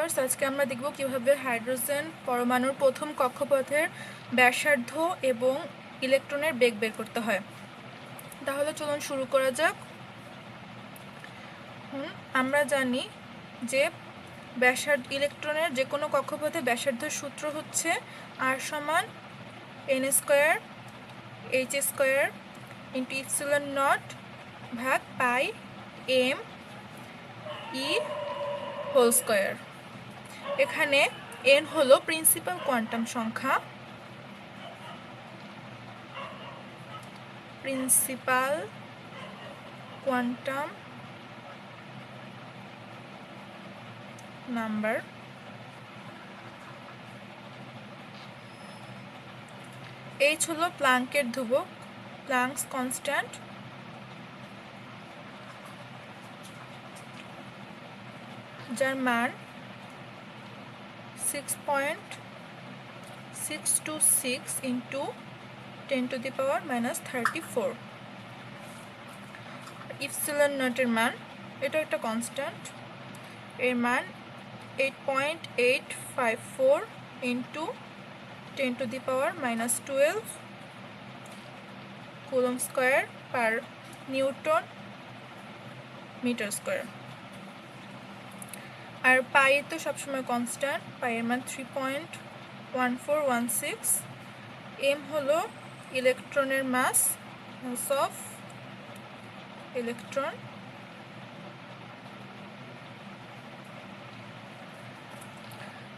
Viewers, আজকে আমরা দেখব কিভাবে হাইড্রোজেন পরমাণুর প্রথম কক্ষপথের ব্যাসার্ধ এবং ইলেকট্রনের বেগ বের করতে হয়। তাহলে চলুন শুরু করা যাক। আমরা জানি যে ইলেকট্রনের যে কোনো কক্ষপথে ব্যাসার্ধের সূত্র হচ্ছে R সমান n² h² into epsilon not ভাগ পাই m e হোল স্কয়ার। এখানে n হলো প্রিন্সিপাল কোয়ান্টাম সংখ্যা, প্রিন্সিপাল কোয়ান্টাম নাম্বার। h হলো প্লাঙ্কের ধ্রুবক, প্লাঙ্কস কনস্ট্যান্ট। যার মান 6.626 ইন্টু 10⁻⁻34। ইপসিলন নটের মান, এটা একটা কনস্ট্যান্ট, এর মান 8.854 into 10⁻⁻12 coulomb square per newton metre square. আর পাই তো সবসময় কনস্ট্যান্ট, পাইয়ের মান 3.1416। এম হলো ইলেকট্রনের মাস অফ ইলেকট্রন,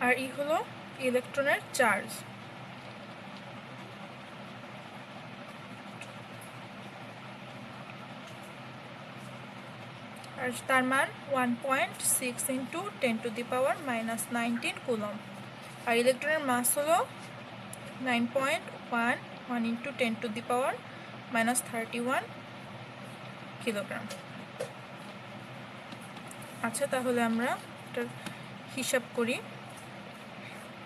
আর ই হলো ইলেকট্রনের চার্জ। আর তার মান 1.6 ইন্টু 10⁻⁻19 কুলম্ব। আর ইলেকট্রনের মাস হলো 9.11 ইন্টু 10⁻⁻31 কিলোগ্রাম। আচ্ছা, তাহলে আমরা এটার হিসাব করি।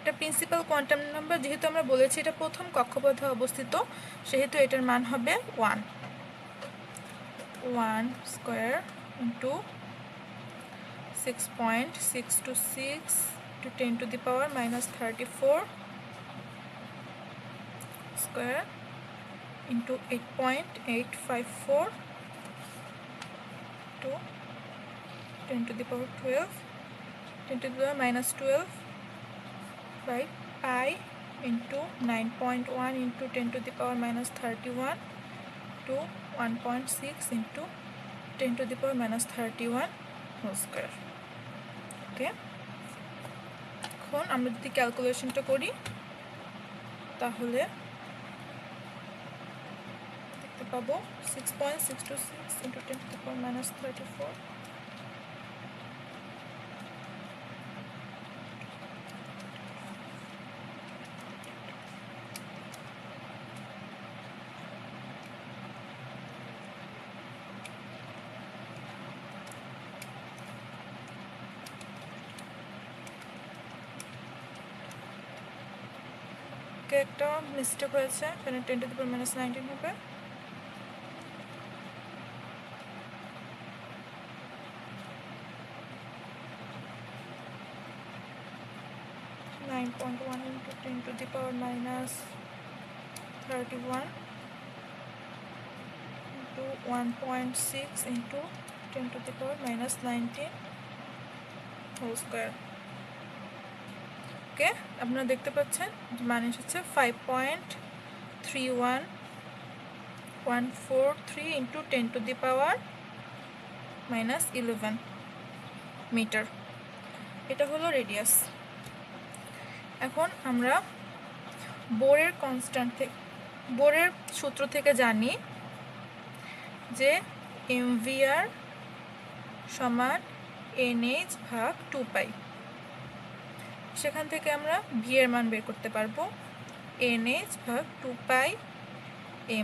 এটা প্রিন্সিপাল কোয়ান্টাম নাম্বার, যেহেতু আমরা বলেছি এটা প্রথম কক্ষপথে অবস্থিত, সেহেতু এটার মান হবে 1 square into 6.626 to 10⁻⁻34 square into 8.854 to 10⁻12 10⁻⁻12 by pi into 9.1 into 10⁻⁻31 to 1.6 into 10⁻⁻31 whole square. ওকে, এখন আমরা যদি ক্যালকুলেশনটা করি তাহলে দেখতে পাবো 6.626 into 10⁻⁻34 একটা মিস্টেক হয়েছে, এখানে 10⁻⁻19 হবে। into 10⁻31 into 1.6 into 10⁻⁻19 hole square. Okay, আপনারা দেখতে পাচ্ছেন মান এসেছে 5.3143 ইন্টু 10⁻⁻11 মিটার। এটা হলো রেডিয়াস। এখন আমরা বোরের সূত্র থেকে জানি যে mvr সমান nh ভাগ 2π। সেখান থেকে আমরা ভি এর মান বের করতে পারবো nh ভাগ 2π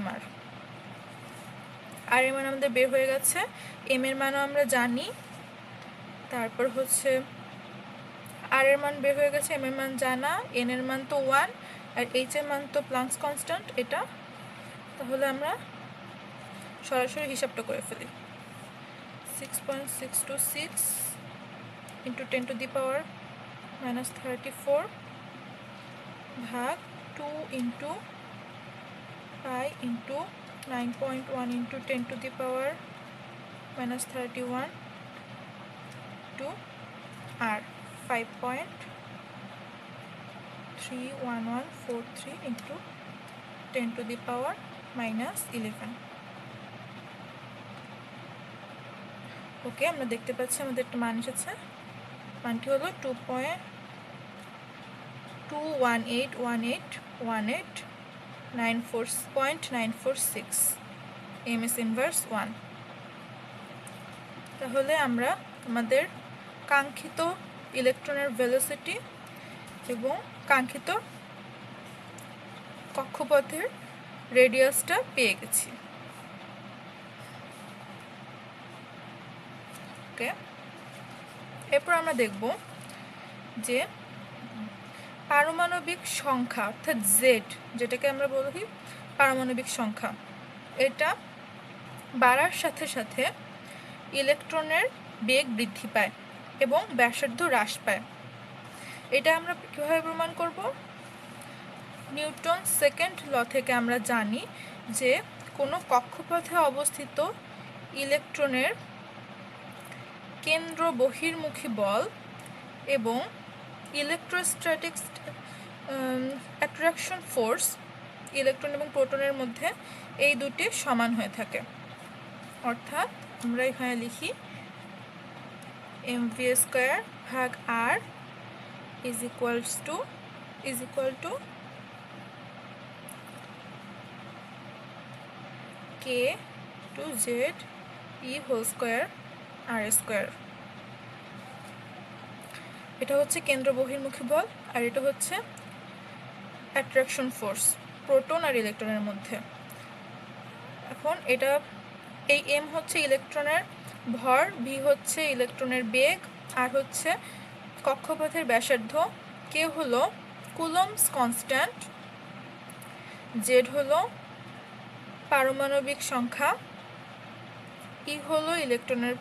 mr। আর এর মান আমাদের বের হয়ে গেছে, এম এর মানও আমরা জানি। তারপর হচ্ছে আর এর মান বের হয়ে গেছে, এম এর মান জানা, এন এর মান তো 1, আর এইচ এর মান তো প্লাঙ্কস কনস্ট্যান্ট এটা। তাহলে আমরা সরাসরি হিসাবটা করে ফেলি। 6.626 ইন্টু 10⁻ মাইনাস 34 ভাগ 2 into pi into 9.1 into 10 to the power minus 31 to আর 5.31143 into 10 to the power minus 11। Okay, আমরা দেখতে পাচ্ছি আমাদের একটা মান এসেছে। মানটি হলো 2.218181894.946 ms ইনভার্স 1। তাহলে আমরা আমাদের কাঙ্ক্ষিত ইলেকট্রনের ভেলোসিটি এবং কাঙ্ক্ষিত কক্ষপথের রেডিয়াসটা পেয়ে গেছি। ওকে, এরপর আমরা দেখব যে পারমাণবিক সংখ্যা অর্থাৎ জেড, যেটাকে আমরা বলি পারমাণবিক সংখ্যা, এটা বাড়ার সাথে সাথে ইলেকট্রনের বেগ বৃদ্ধি পায় এবং ব্যাসার্ধ হ্রাস পায়। এটা আমরা কীভাবে প্রমাণ করব? নিউটন সেকেন্ড ল থেকে আমরা জানি যে কোনো কক্ষপথে অবস্থিত ইলেকট্রনের কেন্দ্র বহির্মুখী বল এবং ইলেকট্রোস্ট্যাটিক অ্যাট্রাকশন ফোর্স ইলেকট্রন এবং প্রোটনের মধ্যে এই দুটি সমান হয়ে থাকে। অর্থাৎ আমরা এখানে লিখি mv স্কয়ার ভাগ r is equal to k to z e whole square r square. এটা হচ্ছে কেন্দ্র বহির্মুখী বল আর এটা হচ্ছে অ্যাট্রাকশন ফোর্স প্রোটন আর ইলেকট্রনের মধ্যে। এখন এটা এই m হচ্ছে ইলেকট্রনের ভর, v হচ্ছে ইলেকট্রনের বেগ, আর হচ্ছে কক্ষপথের ব্যাসার্ধ, k হলো কুলম্বস কনস্ট্যান্ট, z হলো পারমাণবিক সংখ্যা, e হলো ইলেকট্রনের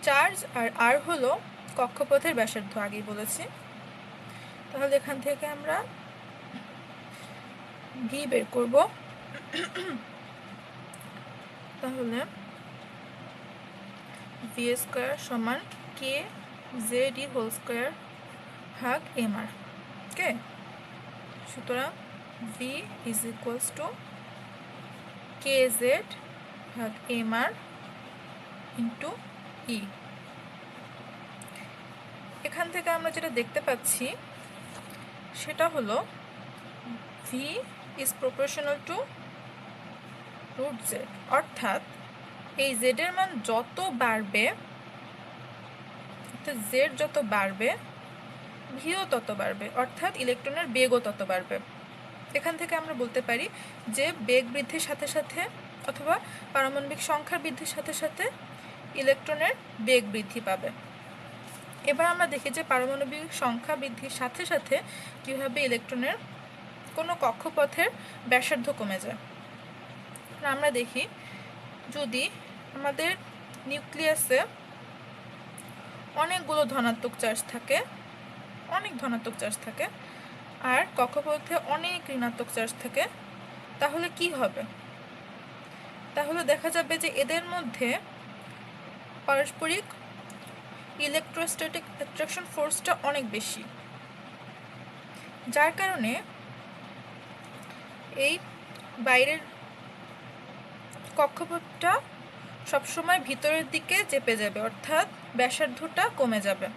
চার্জ, আর r হলো কক্ষপথের ব্যাসার্ধ, আগেই বলেছি। তাহলে এখান থেকে আমরা v বের করব। তাহলে v স্কয়ার সমান k z e whole square ভাগ mr। ওকে, সুতরাং v is equals to kz ভাগ mr ইন্টু e। এখান থেকে আমরা যেটা দেখতে পাচ্ছি সেটা হলো v is proportional to root z, অর্থাৎ এই z এর মান যত বাড়বে, অর্থাৎ z যত বাড়বে ভিও তত বাড়বে, অর্থাৎ ইলেকট্রনের বেগও তত বাড়বে। এখান থেকে আমরা বলতে পারি যে বেগ বৃদ্ধির সাথে সাথে অথবা পারমাণবিক সংখ্যার বৃদ্ধির সাথে সাথে ইলেকট্রনের বেগ বৃদ্ধি পাবে। এবার আমরা দেখি যে পারমাণবিক সংখ্যা বৃদ্ধির সাথে সাথে কীভাবে ইলেকট্রনের কোনো কক্ষপথের ব্যাসার্ধ কমে যায়। আমরা দেখি যদি আমাদের নিউক্লিয়াসে অনেকগুলো ধনাত্মক চার্জ থাকে, অনেক ধনাত্মক চার্জ থাকে, আর কক্ষপথে অনেক ঋণাত্মক চার্জ থাকে, তাহলে কি হবে? তাহলে দেখা যাবে যে এদের মধ্যে পারস্পরিক ইলেকট্রোস্ট্যাটিক অ্যাট্রাকশন ফোর্সটা অনেক বেশি, যার কারণে এই বাইরের কক্ষপথটা সবসময় ভিতরের দিকে চেপে যাবে, অর্থাৎ ব্যাসার্ধটা কমে যাবে।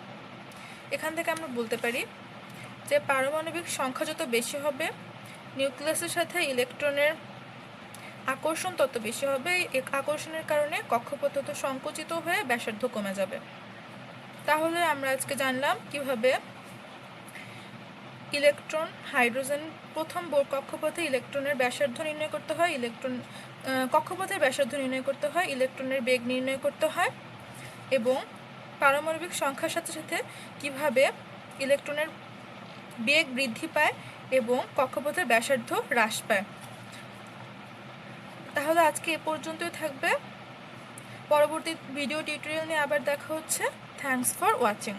এখান থেকে আমরা বলতে পারি যে পারমাণবিক সংখ্যা যত বেশি হবে, নিউক্লিয়াসের সাথে ইলেকট্রনের আকর্ষণ তত বেশি হবে। এই আকর্ষণের কারণে কক্ষপথ তত সংকুচিত হয়ে ব্যাসার্ধ কমে যাবে। তাহলে আমরা আজকে জানলাম কিভাবে ইলেকট্রন, হাইড্রোজেন প্রথম কক্ষপথে ইলেকট্রনের ব্যাসার্ধ নির্ণয় করতে হয়, কক্ষপথের ব্যাসার্ধ নির্ণয় করতে হয়, ইলেকট্রনের বেগ নির্ণয় করতে হয়, এবং পারমাণবিক সংখ্যার সাথে সাথে কিভাবে ইলেকট্রনের বেগ বৃদ্ধি পায় এবং কক্ষপথের ব্যাসার্ধ হ্রাস পায়। তাহলে আজকে এ পর্যন্তই থাকবে। পরবর্তী ভিডিও টিউটোরিয়াল নিয়ে আবার দেখা হচ্ছে। Thanks for watching.